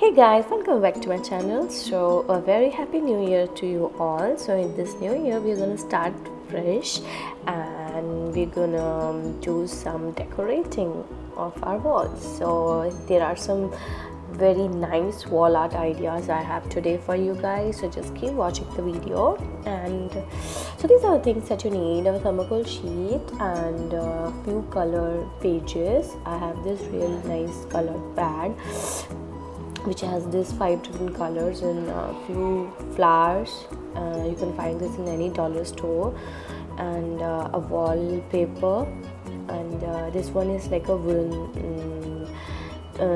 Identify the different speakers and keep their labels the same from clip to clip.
Speaker 1: Hey guys, welcome back to my channel. So a very happy new year to you all. So in this new year we're gonna start fresh and we're gonna do some decorating of our walls. So there are some very nice wall art ideas I have today for you guys, so just keep watching the video. And so these are the things that you need: a thermacol sheet and a few color pages. I have this really nice colored pad which has this 5 different colors and a few flowers. You can find this in any dollar store, and a wallpaper, and this one is like a wooden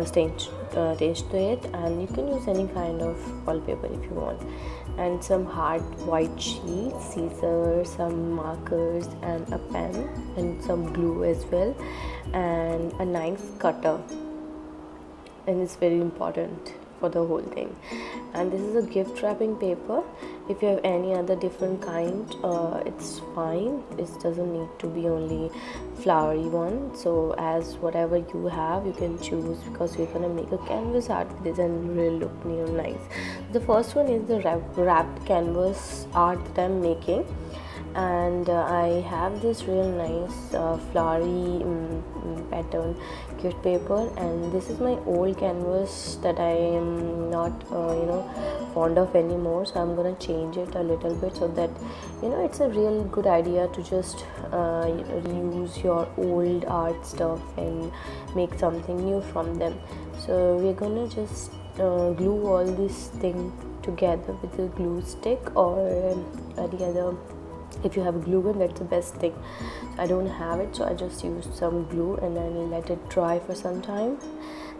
Speaker 1: stain to it, and you can use any kind of wallpaper if you want, and some hard white sheets, scissors, some markers, and a pen, and some glue as well, and a knife cutter, and it's very important for the whole thing. And this is a gift wrapping paper. If you have any other different kind, it's fine. It doesn't need to be only flowery one. So as whatever you have, you can choose, because we're gonna make a canvas art with this and really look real nice. The first one is the wrapped canvas art that I'm making, and I have this real nice flowery pattern gift paper, and this is my old canvas that I am not fond of anymore, so I'm gonna change it a little bit, so that it's a real good idea to just reuse your old art stuff and make something new from them. So we're gonna just glue all this thing together with a glue stick or any other. If you have a glue gun, that's the best thing. So I don't have it, so I just used some glue and then let it dry for some time.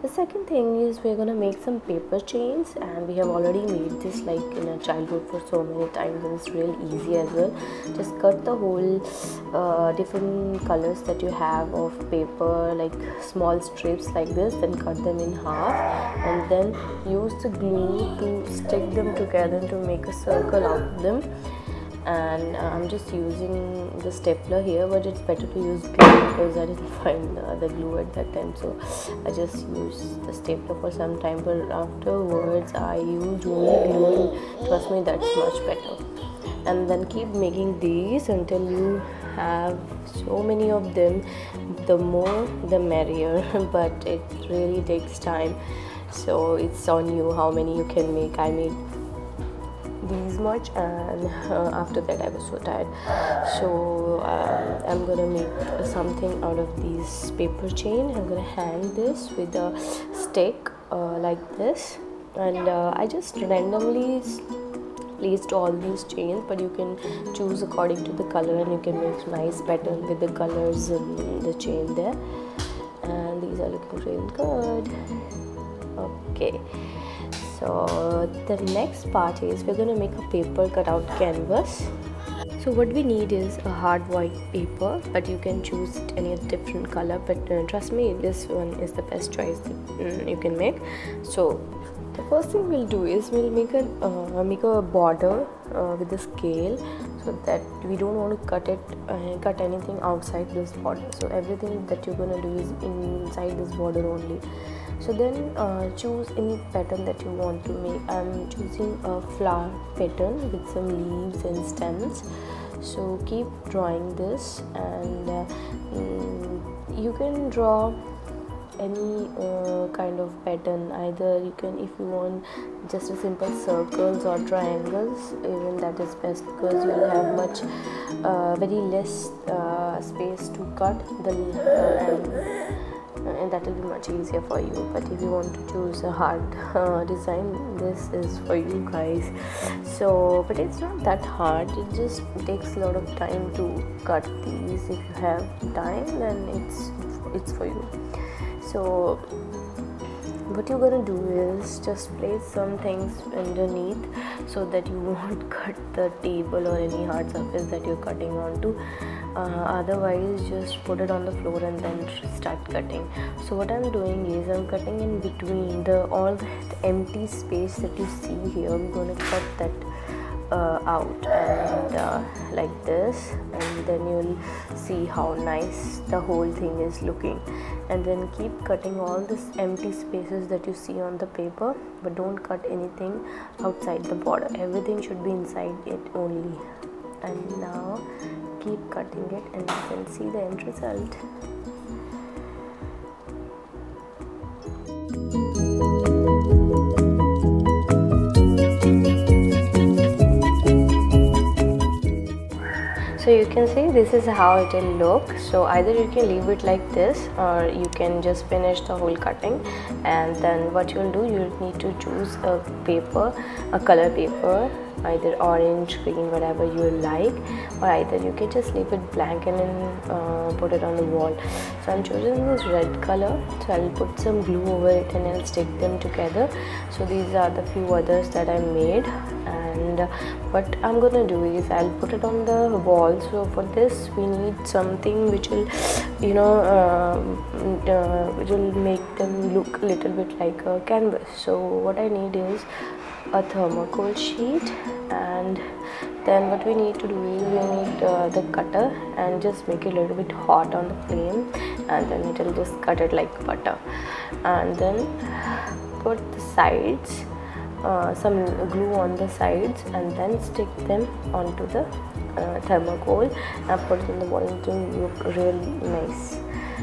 Speaker 1: The second thing is we're gonna make some paper chains, and we have already made this like in our childhood for so many times, and it's real easy as well. Just cut the whole different colors that you have of paper, like small strips like this, then cut them in half, and then use the glue to stick them together to make a circle out of them. And I'm just using the stapler here, but it's better to use glue because I didn't find the glue at that time, so I just used the stapler for some time, but afterwards I used only glue, and trust me, that's much better. And then keep making these until you have so many of them. The more the merrier, but it really takes time, so it's on you how many you can make. I made these much, and after that I was so tired, so I'm gonna make something out of these paper chain. I'm gonna hang this with a stick like this, and I just randomly placed all these chains, but you can choose according to the color, and you can make nice pattern with the colors in the chain there. And these are looking really good. Okay, so the next part is we're going to make a paper cutout canvas. So what we need is a hard white paper, but you can choose any different color, but trust me, this one is the best choice that you can make. So the first thing we'll do is we'll make a border with the scale, so that we don't want to cut anything outside this border. So everything that you're going to do is inside this border only. So then choose any pattern that you want to make. I'm choosing a flower pattern with some leaves and stems. So keep drawing this, and you can draw any kind of pattern. Either you can, if you want just a simple circles or triangles, even that is best, because you will have much very less space to cut and that will be much easier for you. But if you want to choose a hard design, this is for you guys. So but it's not that hard, it just takes a lot of time to cut these. If you have time, then it's for you. So what you're gonna do is just place some things underneath, so that you won't cut the table or any hard surface that you're cutting onto. Otherwise just put it on the floor and then start cutting. So what I'm doing is I'm cutting in between all the empty space that you see here. We're going to cut that out and like this, and then you'll see how nice the whole thing is looking. And then keep cutting all this empty spaces that you see on the paper, but don't cut anything outside the border. Everything should be inside it only. And now keep cutting it and you can see the end result. So you can see this is how it will look. So either you can leave it like this, or you can just finish the whole cutting. And then what you'll do, you'll need to choose a paper, a color paper, either orange, green, whatever you like, or either you can just leave it blank and then put it on the wall. So I'm choosing this red color, so I'll put some glue over it and I'll stick them together. So these are the few others that I made, and what I'm gonna do is I'll put it on the wall. So for this we need something which will, you know, which will make them look a little bit like a canvas. So what I need is a thermacol sheet, and then what we need to do is we need the cutter and just make it a little bit hot on the flame, and then it will just cut it like butter. And then put the sides, some glue on the sides, and then stick them onto the thermacol and put it in the wall to look really nice.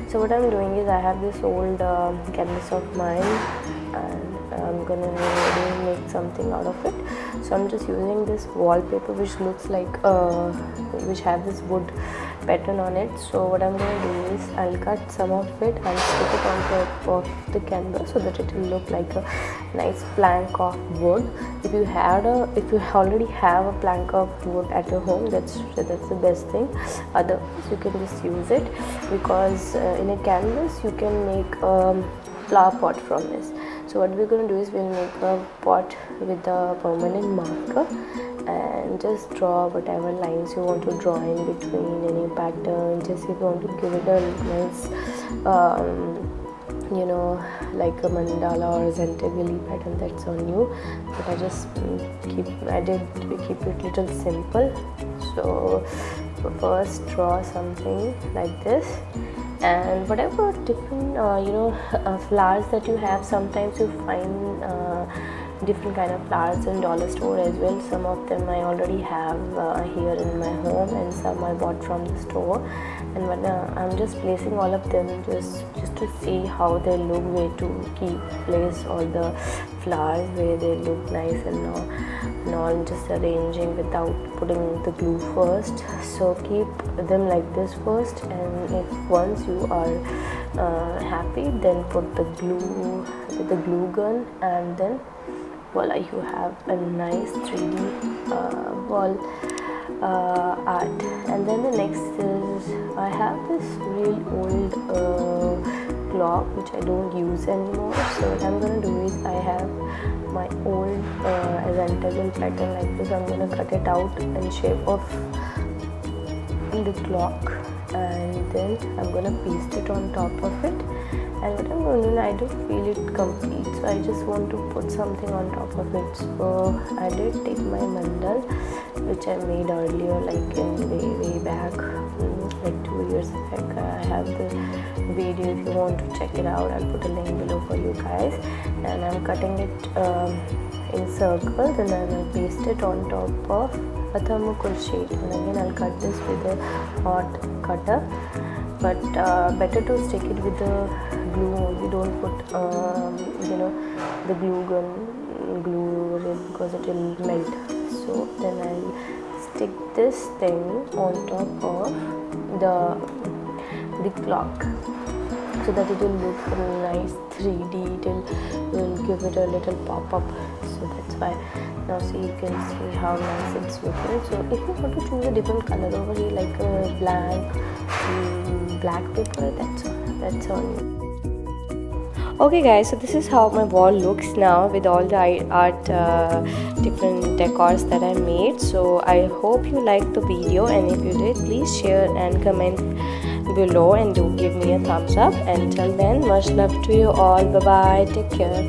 Speaker 1: So what I'm doing is I have this old canvas of mine, and I'm gonna really make something out of it. So I'm just using this wallpaper which looks like which have this wood pattern on it. So what I'm gonna do is I'll cut some of it and stick it on top of the canvas so that it will look like a nice plank of wood. If you already have a plank of wood at your home, that's the best thing. Otherwise you can just use it, because in a canvas you can make a flower pot from this. So what we're going to do is we'll make a pot with a permanent marker and just draw whatever lines you want to draw in between, any pattern. Just if you want to give it a nice you know, like a mandala or zentagli pattern, that's on you. But I just keep it little simple. So first draw something like this, and whatever different flowers that you have. Sometimes you find different kind of flowers in dollar store as well. Some of them I already have here in my home, and some I bought from the store. And when I'm just placing all of them just to see how they look, where to place all the flowers where they look nice, and all just arranging without putting the glue first. So keep them like this first, and if once you are happy, then put the glue with the glue gun, and then voila, you have a nice 3D wall art. And then the next is I have this real old clock which I don't use anymore. So what I'm gonna do is I have my old zentagli pattern like this. I'm gonna cut it out in shape of the clock, and then I'm gonna paste it on top of it. And what I'm going to do, I don't feel it complete, so I just want to put something on top of it. So I did take my mandal which I made earlier, like in way back, like 2 years back. I have the video if you want to check it out. I'll put a link below for you guys. And I'm cutting it in circles, and I will paste it on top of a thermacol sheet. And again I'll cut this with a hot cutter, but better to stick it with the glue only. Don't put the glue because it will melt. So then I'll stick this thing on top of the clock so that it will look nice 3D. It will give it a little pop-up. So that's why now see, you can see how nice it's looking. So if you want to choose a different color over here, like a black paper, that's on you. Okay guys, so this is how my wall looks now with all the art different decors that I made. So I hope you liked the video, and if you did, please share and comment below, and do give me a thumbs up. Until then, much love to you all. Bye bye, take care.